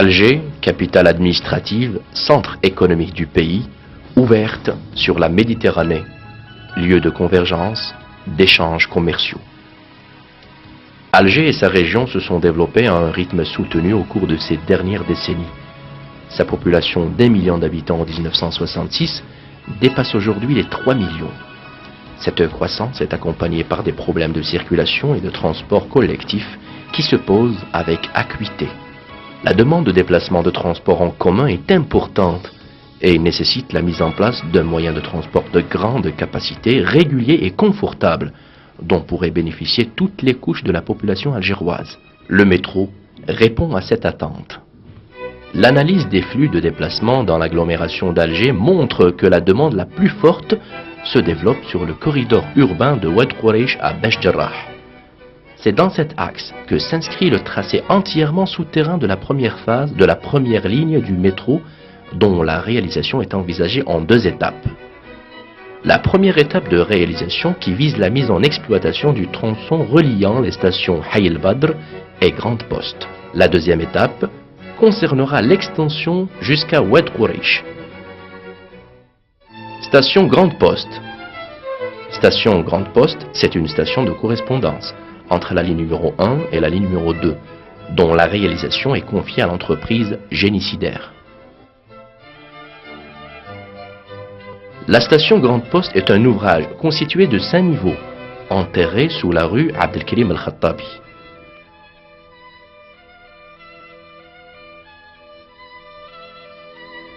Alger, capitale administrative, centre économique du pays, ouverte sur la Méditerranée, lieu de convergence, d'échanges commerciaux. Alger et sa région se sont développés à un rythme soutenu au cours de ces dernières décennies. Sa population d'1 million d'habitants en 1966 dépasse aujourd'hui les 3 millions. Cette croissance est accompagnée par des problèmes de circulation et de transport collectif qui se posent avec acuité. La demande de déplacement de transport en commun est importante et nécessite la mise en place d'un moyen de transport de grande capacité, régulier et confortable, dont pourraient bénéficier toutes les couches de la population algéroise. Le métro répond à cette attente. L'analyse des flux de déplacement dans l'agglomération d'Alger montre que la demande la plus forte se développe sur le corridor urbain de Oued Khoureich à Besh Jarrah. C'est dans cet axe que s'inscrit le tracé entièrement souterrain de la première phase de la première ligne du métro, dont la réalisation est envisagée en 2 étapes. La première étape de réalisation qui vise la mise en exploitation du tronçon reliant les stations Haï el-Badr et Grande Poste. La deuxième étape concernera l'extension jusqu'à Oued Khoureich. Station Grande Poste. Station Grande Poste, c'est une station de correspondance entre la ligne numéro 1 et la ligne numéro 2, dont la réalisation est confiée à l'entreprise Génicidaire. La station Grande Poste est un ouvrage constitué de 5 niveaux, enterré sous la rue Abdelkrim el-Khattabi.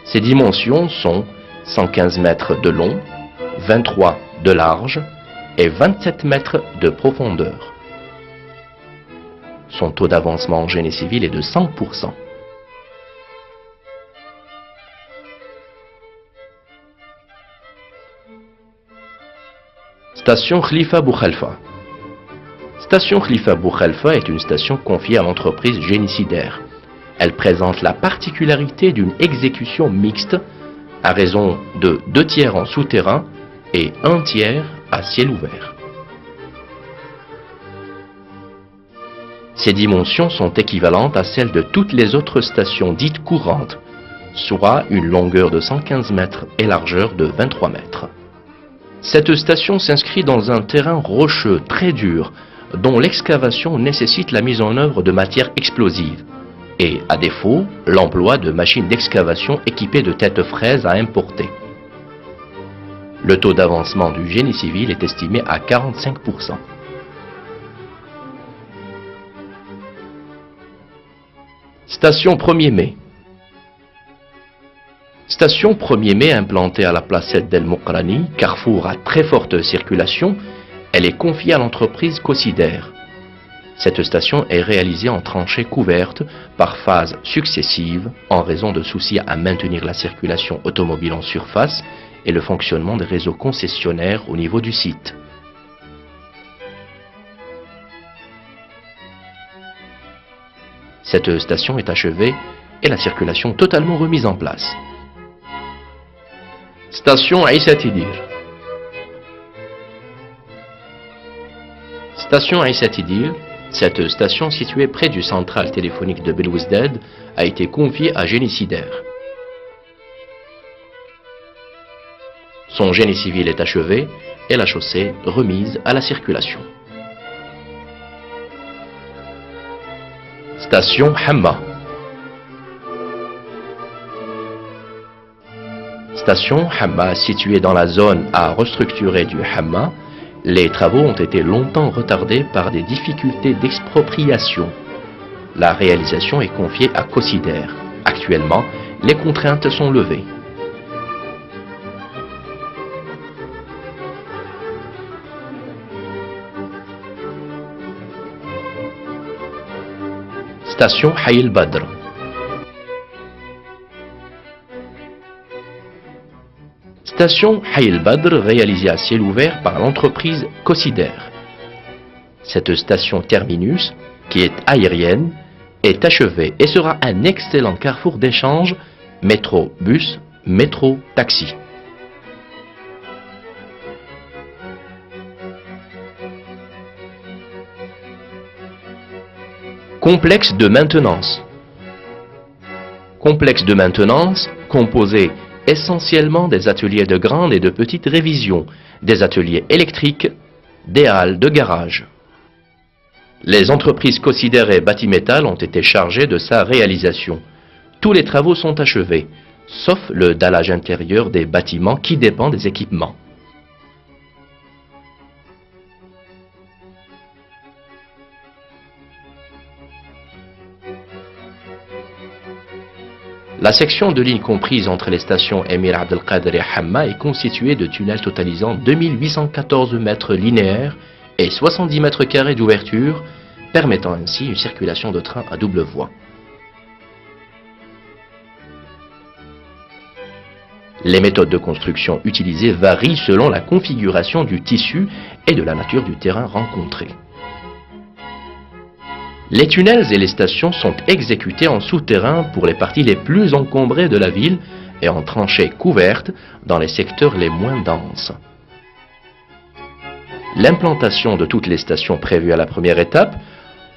Ses dimensions sont 115 mètres de long, 23 de large et 27 mètres de profondeur. Son taux d'avancement en génie civil est de 100%. Station Khalifa Boukhalfa. Station Khalifa Boukhalfa est une station confiée à l'entreprise Génicidaire. Elle présente la particularité d'une exécution mixte à raison de 2 tiers en souterrain et 1 tiers à ciel ouvert. Ces dimensions sont équivalentes à celles de toutes les autres stations dites courantes, soit une longueur de 115 mètres et largeur de 23 mètres. Cette station s'inscrit dans un terrain rocheux très dur, dont l'excavation nécessite la mise en œuvre de matières explosives, et, à défaut, l'emploi de machines d'excavation équipées de têtes fraises à importer. Le taux d'avancement du génie civil est estimé à 45%. Station 1er mai. Station 1er mai implantée à la placette d'El Mokrani, carrefour à très forte circulation, elle est confiée à l'entreprise Cosidaire. Cette station est réalisée en tranchées couvertes par phases successives en raison de soucis à maintenir la circulation automobile en surface et le fonctionnement des réseaux concessionnaires au niveau du site. Cette station est achevée et la circulation totalement remise en place. Station Aïssa Tidir. Station Aïssa Tidir, cette station située près du central téléphonique de Belouizdad a été confiée à Génicidaire. Son génie civil est achevé et la chaussée remise à la circulation. Station Hamma. Station Hamma située dans la zone à restructurer du Hamma, les travaux ont été longtemps retardés par des difficultés d'expropriation. La réalisation est confiée à Cosidaire. Actuellement, les contraintes sont levées. Station Haï el-Badr. Station Haï el-Badr réalisée à ciel ouvert par l'entreprise Cosidaire. Cette station terminus, qui est aérienne, est achevée et sera un excellent carrefour d'échange métro-bus, métro-taxi. Complexe de maintenance. Complexe de maintenance composé essentiellement des ateliers de grande et de petite révision, des ateliers électriques, des halles de garage. Les entreprises considérées Batimétal ont été chargées de sa réalisation. Tous les travaux sont achevés, sauf le dallage intérieur des bâtiments qui dépend des équipements. La section de ligne comprise entre les stations Émir Abdelkader et Hamma est constituée de tunnels totalisant 2814 mètres linéaires et 70 mètres carrés d'ouverture, permettant ainsi une circulation de trains à double voie. Les méthodes de construction utilisées varient selon la configuration du tissu et de la nature du terrain rencontré. Les tunnels et les stations sont exécutés en souterrain pour les parties les plus encombrées de la ville et en tranchées couvertes dans les secteurs les moins denses. L'implantation de toutes les stations prévues à la première étape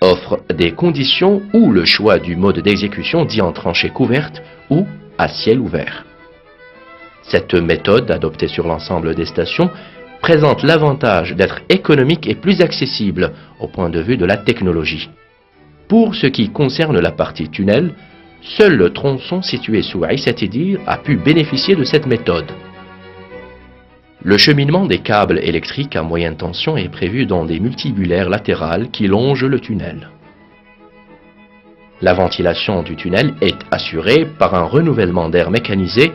offre des conditions où le choix du mode d'exécution dit en tranchée couverte ou à ciel ouvert. Cette méthode, adoptée sur l'ensemble des stations, présente l'avantage d'être économique et plus accessible au point de vue de la technologie. Pour ce qui concerne la partie tunnel, seul le tronçon situé sous Aïssatidir a pu bénéficier de cette méthode. Le cheminement des câbles électriques à moyenne tension est prévu dans des multibulaires latérales qui longent le tunnel. La ventilation du tunnel est assurée par un renouvellement d'air mécanisé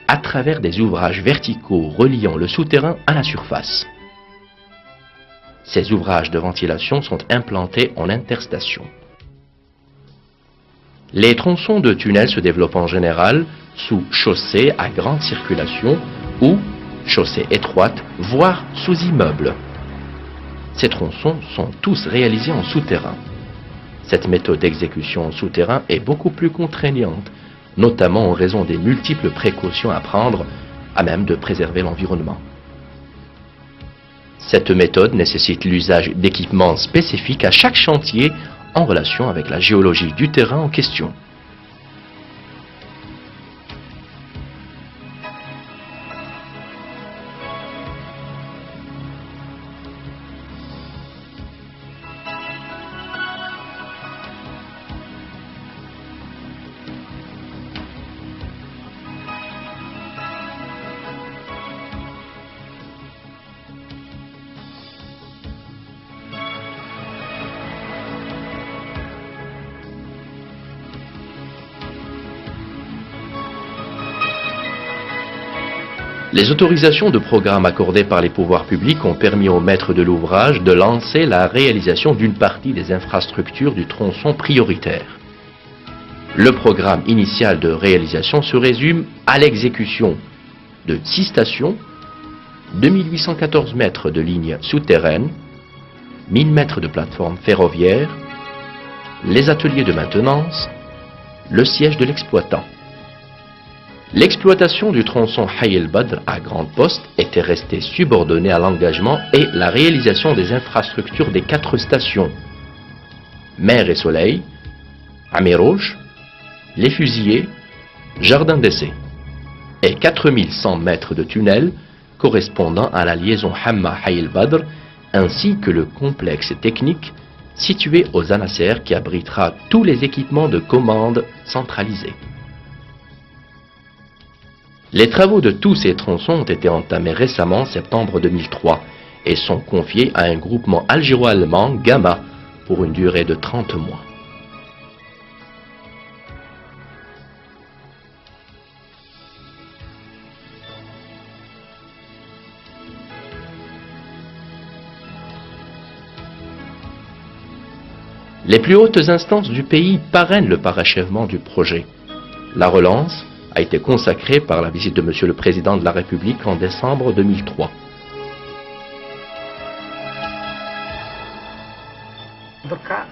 à travers des ouvrages verticaux reliant le souterrain à la surface. Ces ouvrages de ventilation sont implantés en interstation. Les tronçons de tunnels se développent en général sous chaussée à grande circulation ou chaussée étroite, voire sous immeuble. Ces tronçons sont tous réalisés en souterrain. Cette méthode d'exécution en souterrain est beaucoup plus contraignante, notamment en raison des multiples précautions à prendre à même de préserver l'environnement. Cette méthode nécessite l'usage d'équipements spécifiques à chaque chantier en relation avec la géologie du terrain en question. Les autorisations de programme accordées par les pouvoirs publics ont permis au maître de l'ouvrage de lancer la réalisation d'une partie des infrastructures du tronçon prioritaire. Le programme initial de réalisation se résume à l'exécution de 6 stations, 2814 mètres de lignes souterraines, 1000 mètres de plateforme ferroviaire, les ateliers de maintenance, le siège de l'exploitant. L'exploitation du tronçon Hayy el-Badr à Grande Poste était restée subordonnée à l'engagement et la réalisation des infrastructures des 4 stations, Mer et Soleil, Amirouche, Les Fusillés, Jardin d'Essai, et 4100 mètres de tunnels correspondant à la liaison Hamma-Hayy el-Badr, ainsi que le complexe technique situé aux Anasser qui abritera tous les équipements de commande centralisés. Les travaux de tous ces tronçons ont été entamés récemment en septembre 2003 et sont confiés à un groupement algéro-allemand, Gamma, pour une durée de 30 mois. Les plus hautes instances du pays parrainent le parachèvement du projet. La relance a été consacrée par la visite de Monsieur le Président de la République en décembre 2003. En tout cas,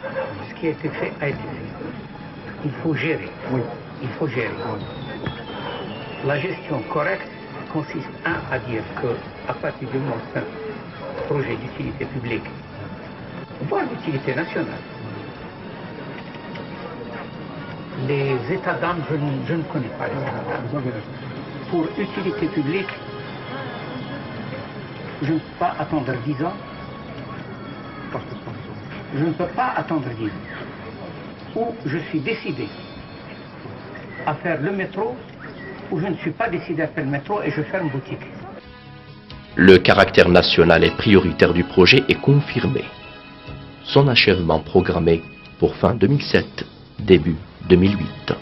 ce qui a été fait a été fait. Il faut gérer. Oui. Il faut gérer. Oui. La gestion correcte consiste à dire qu'à partir du moment où c'est un projet d'utilité publique, voire d'utilité nationale, Les états d'âme, je ne connais pas les états d'âme. Pour utilité publique, je ne peux pas attendre 10 ans. Je ne peux pas attendre 10 ans. Ou je suis décidé à faire le métro, ou je ne suis pas décidé à faire le métro et je ferme boutique. Le caractère national et prioritaire du projet est confirmé. Son achèvement programmé pour fin 2007, début 2008.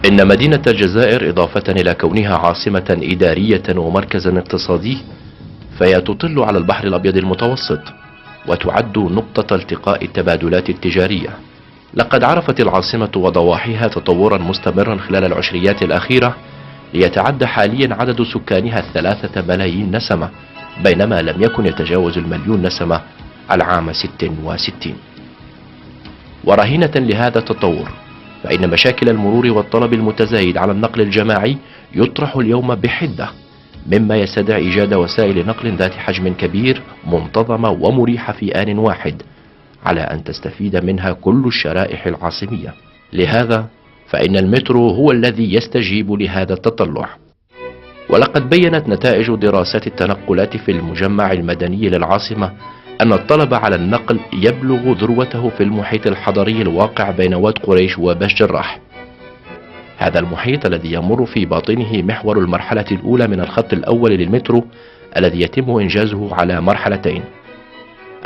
إن مدينة الجزائر إضافة إلى كونها عاصمة إدارية ومركزا اقتصادي، فهي تطل على البحر الأبيض المتوسط وتعد نقطة التقاء التبادلات التجارية. لقد عرفت العاصمة وضواحيها تطورا مستمرا خلال العشريات الأخيرة، ليتعدى حاليا عدد سكانها 3 ملايين نسمة، بينما لم يكن يتجاوز المليون نسمة العام 66. ورهينة لهذا التطور، فإن مشاكل المرور والطلب المتزايد على النقل الجماعي يطرح اليوم بحدة، مما يستدعي إيجاد وسائل نقل ذات حجم كبير منتظمة ومريحة في آن واحد، على أن تستفيد منها كل الشرائح العاصمية. لهذا فإن المترو هو الذي يستجيب لهذا التطلع. ولقد بيّنت نتائج دراسات التنقلات في المجمع المدني للعاصمة أن الطلب على النقل يبلغ ذروته في المحيط الحضري الواقع بين واد قريش وباش جراح. هذا المحيط الذي يمر في باطنه محور المرحلة الأولى من الخط الأول للمترو، الذي يتم إنجازه على مرحلتين.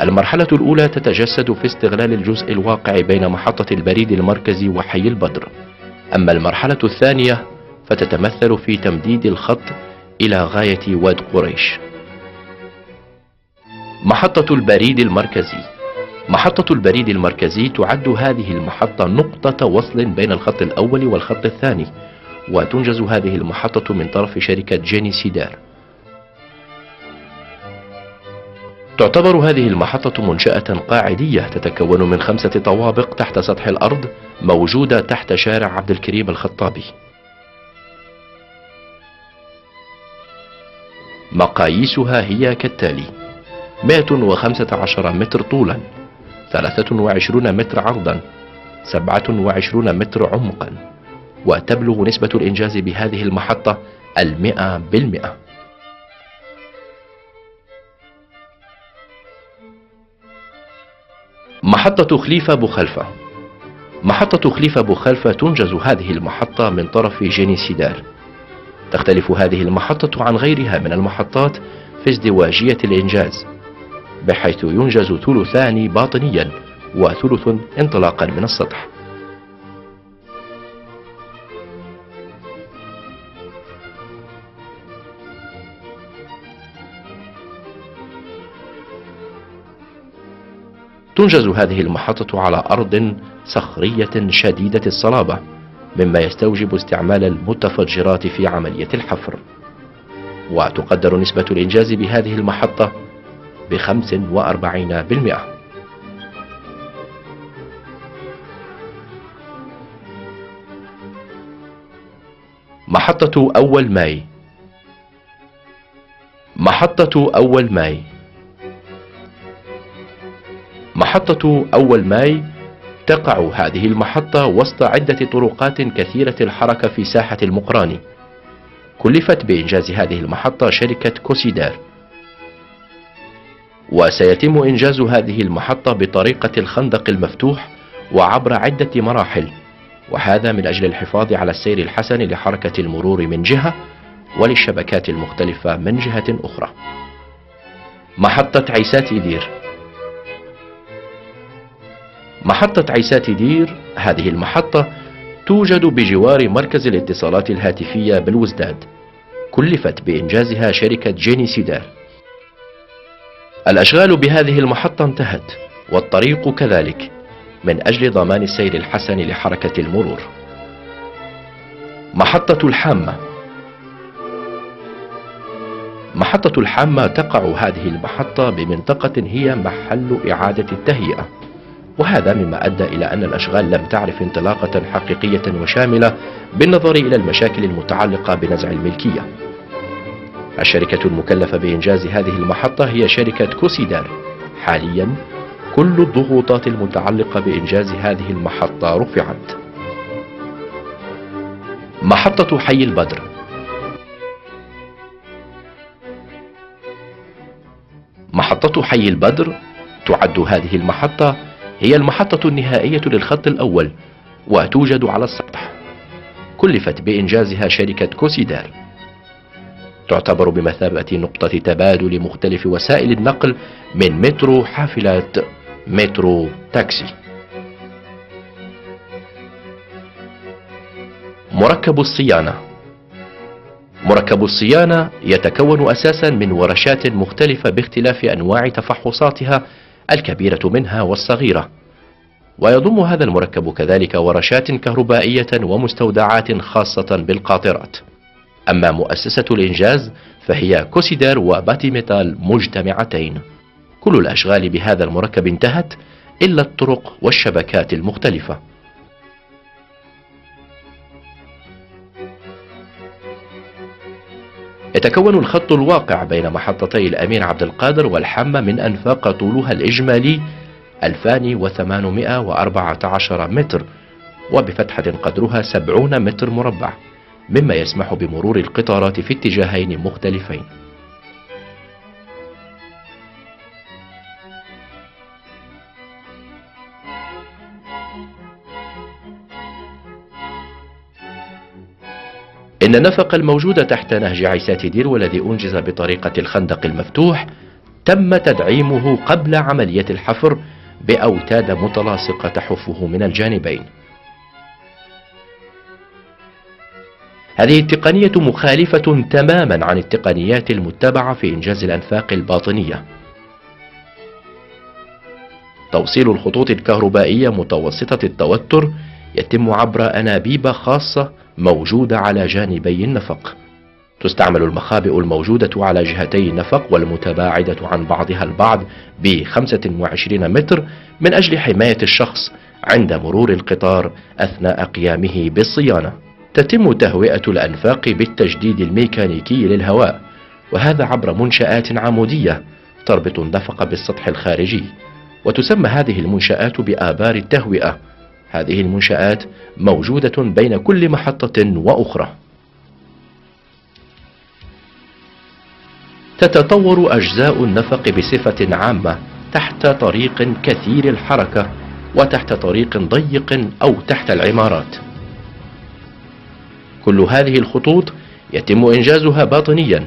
المرحلة الأولى تتجسد في استغلال الجزء الواقع بين محطة البريد المركزي وحي البدر، أما المرحلة الثانية فتتمثل في تمديد الخط إلى غاية واد قريش. محطة البريد المركزي. محطة البريد المركزي تعد هذه المحطة نقطة وصل بين الخط الأول والخط الثاني، وتنجز هذه المحطة من طرف شركة جيني سيدار. تعتبر هذه المحطة منشأة قاعدية تتكون من 5 طوابق تحت سطح الأرض، موجودة تحت شارع عبد الكريم الخطابي. مقاييسها هي كالتالي: 115 متر طولا، 23 متر عرضا، 27 متر عمقا، وتبلغ نسبة الإنجاز بهذه المحطة 100%. محطة خليفة بوخلفة. محطة خليفة بوخلفة تنجز هذه المحطة من طرف جيني سيدار. تختلف هذه المحطة عن غيرها من المحطات في ازدواجية الإنجاز، بحيث ينجز ثلثان باطنيا وثلث انطلاقا من السطح. تنجز هذه المحطة على أرض صخرية شديدة الصلابة، مما يستوجب استعمال المتفجرات في عملية الحفر. وتقدر نسبة الإنجاز بهذه المحطة ب45%. محطة أول ماي. محطة أول ماي. محطة أول ماي تقع هذه المحطة وسط عدة طرقات كثيرة الحركة في ساحة المقراني. كلفت بإنجاز هذه المحطة شركة كوسيدار، وسيتم إنجاز هذه المحطة بطريقة الخندق المفتوح وعبر عدة مراحل، وهذا من أجل الحفاظ على السير الحسن لحركة المرور من جهة وللشبكات المختلفة من جهة أخرى. محطة عيسات إدير. محطة عيسات إدير هذه المحطة توجد بجوار مركز الاتصالات الهاتفية بالوزداد. كلفت بإنجازها شركة جيني سيدار. الأشغال بهذه المحطة انتهت، والطريق كذلك، من أجل ضمان السير الحسن لحركة المرور. محطة الحامة. محطة الحامة تقع هذه المحطة بمنطقة هي محل إعادة التهيئة، وهذا مما أدى إلى أن الأشغال لم تعرف انطلاقة حقيقية وشاملة بالنظر إلى المشاكل المتعلقة بنزع الملكية. الشركة المكلفة بإنجاز هذه المحطة هي شركة كوسيدار. حاليا كل الضغوطات المتعلقة بإنجاز هذه المحطة رفعت. محطة حي البدر. محطة حي البدر تعد هذه المحطة هي المحطة النهائية للخط الأول، وتوجد على السطح. كلفت بإنجازها شركة كوسيدار. تعتبر بمثابة نقطة تبادل مختلف وسائل النقل من مترو حافلات مترو تاكسي. مركب الصيانة. مركب الصيانة يتكون أساسا من ورشات مختلفة باختلاف أنواع تفحصاتها الكبيرة منها والصغيرة، ويضم هذا المركب كذلك ورشات كهربائية ومستودعات خاصة بالقاطرات. أما مؤسسة الإنجاز فهي كوسيدار وباتي ميتال مجتمعتين. كل الأشغال بهذا المركب انتهت إلا الطرق والشبكات المختلفة. يتكون الخط الواقع بين محطتي الأمير عبد القادر والحامة من أنفاق طولها الإجمالي 2814 متر، وبفتحة قدرها 70 متر مربع، مما يسمح بمرور القطارات في اتجاهين مختلفين. إن النفق الموجود تحت نهج عيسات دير والذي أنجز بطريقة الخندق المفتوح تم تدعيمه قبل عملية الحفر بأوتاد متلاصقة تحفه من الجانبين. هذه التقنية مخالفة تماما عن التقنيات المتبعة في إنجاز الأنفاق الباطنية. توصيل الخطوط الكهربائية متوسطة التوتر يتم عبر أنابيب خاصة موجودة على جانبي النفق. تستعمل المخابئ الموجودة على جهتي النفق والمتباعدة عن بعضها البعض ب25 متر من أجل حماية الشخص عند مرور القطار أثناء قيامه بالصيانة. تتم تهوئة الأنفاق بالتجديد الميكانيكي للهواء، وهذا عبر منشآت عمودية تربط النفق بالسطح الخارجي، وتسمى هذه المنشآت بآبار التهوئة. هذه المنشآت موجودة بين كل محطة وأخرى. تتطور أجزاء النفق بصفة عامة تحت طريق كثير الحركة وتحت طريق ضيق أو تحت العمارات. كل هذه الخطوط يتم إنجازها باطنيا،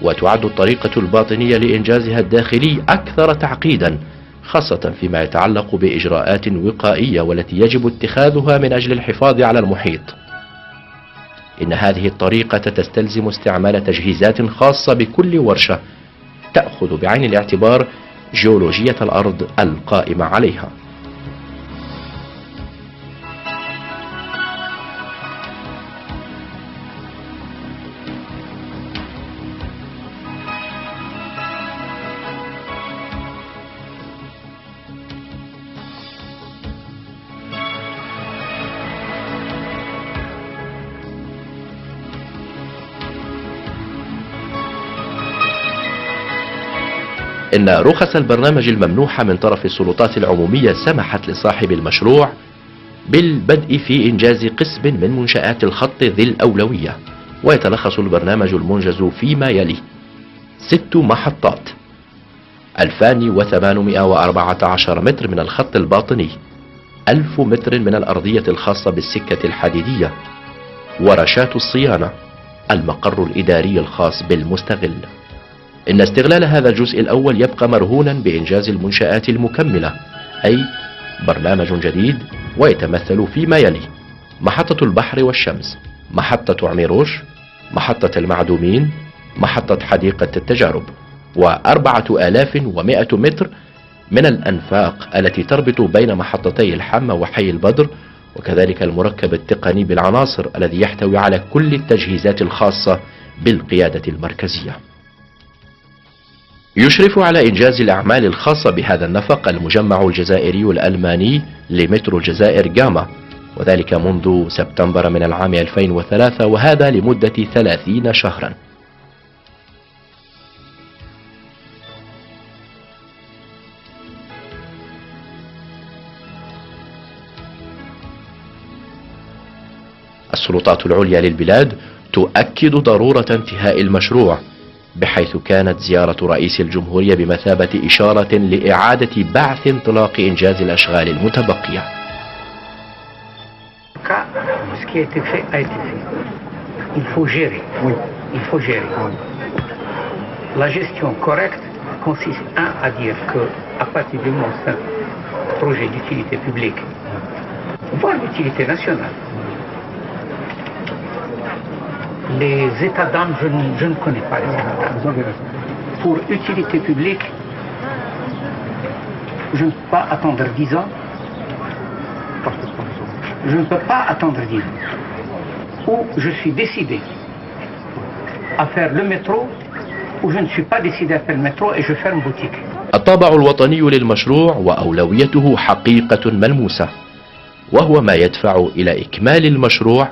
وتعد الطريقة الباطنية لإنجازها الداخلي أكثر تعقيدا، خاصة فيما يتعلق بإجراءات وقائية والتي يجب اتخاذها من أجل الحفاظ على المحيط. إن هذه الطريقة تستلزم استعمال تجهيزات خاصة بكل ورشة تأخذ بعين الاعتبار جيولوجية الأرض القائمة عليها. إن رخص البرنامج الممنوحة من طرف السلطات العمومية سمحت لصاحب المشروع بالبدء في إنجاز قسم من منشآت الخط ذي الأولوية، ويتلخص البرنامج المنجز فيما يلي: 6 محطات، 2814 متر من الخط الباطني، 1000 متر من الأرضية الخاصة بالسكة الحديدية، ورشات الصيانة، المقر الإداري الخاص بالمستغل. إن استغلال هذا الجزء الأول يبقى مرهونا بإنجاز المنشآت المكملة، أي برنامج جديد، ويتمثل فيما يلي: محطة البحر والشمس، محطة عميروش، محطة المعدومين، محطة حديقة التجارب، و4100 متر من الأنفاق التي تربط بين محطتي الحمى وحي البدر، وكذلك المركب التقني بالعناصر الذي يحتوي على كل التجهيزات الخاصة بالقيادة المركزية. يشرف على إنجاز الأعمال الخاصة بهذا النفق المجمع الجزائري الألماني لمترو الجزائر جاما، وذلك منذ سبتمبر من العام 2003، وهذا لمدة 30 شهرا. السلطات العليا للبلاد تؤكد ضرورة انتهاء المشروع، بحيث كانت زيارة رئيس الجمهورية بمثابة إشارة لإعادة بعث انطلاق إنجاز الأشغال المتبقية. Ce qui a été fait a été fait. Il faut gérer. Oui. Il faut gérer. Oui. La gestion correcte consiste à dire que à partir du moment où c'est un projet d'utilité publique, voire d'utilité nationale, les états d'âme, je ne connais pas les états d'âme. Pour utilité publique, je ne peux pas attendre 10 ans. Je ne peux pas attendre 10 ans. Ou je suis décidé à faire le métro, ou je ne suis pas décidé à faire le métro et je ferme boutique. الطابع الوطني للمشروع وأولويته حقيقة ملموسة، وهو ما يدفع إلى إكمال المشروع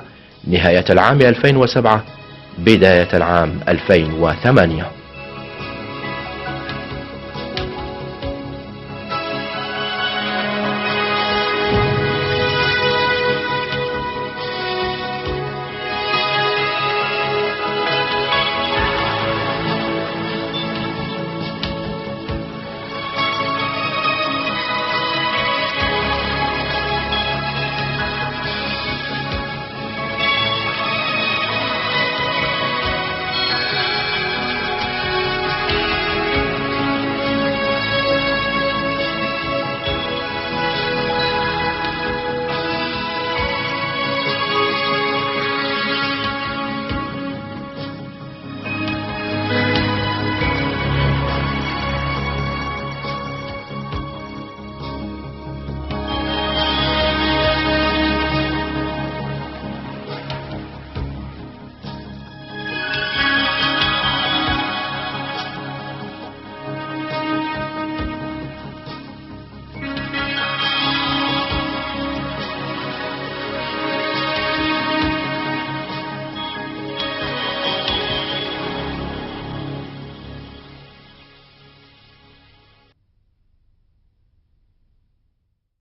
نهاية العام 2007 بداية العام 2008.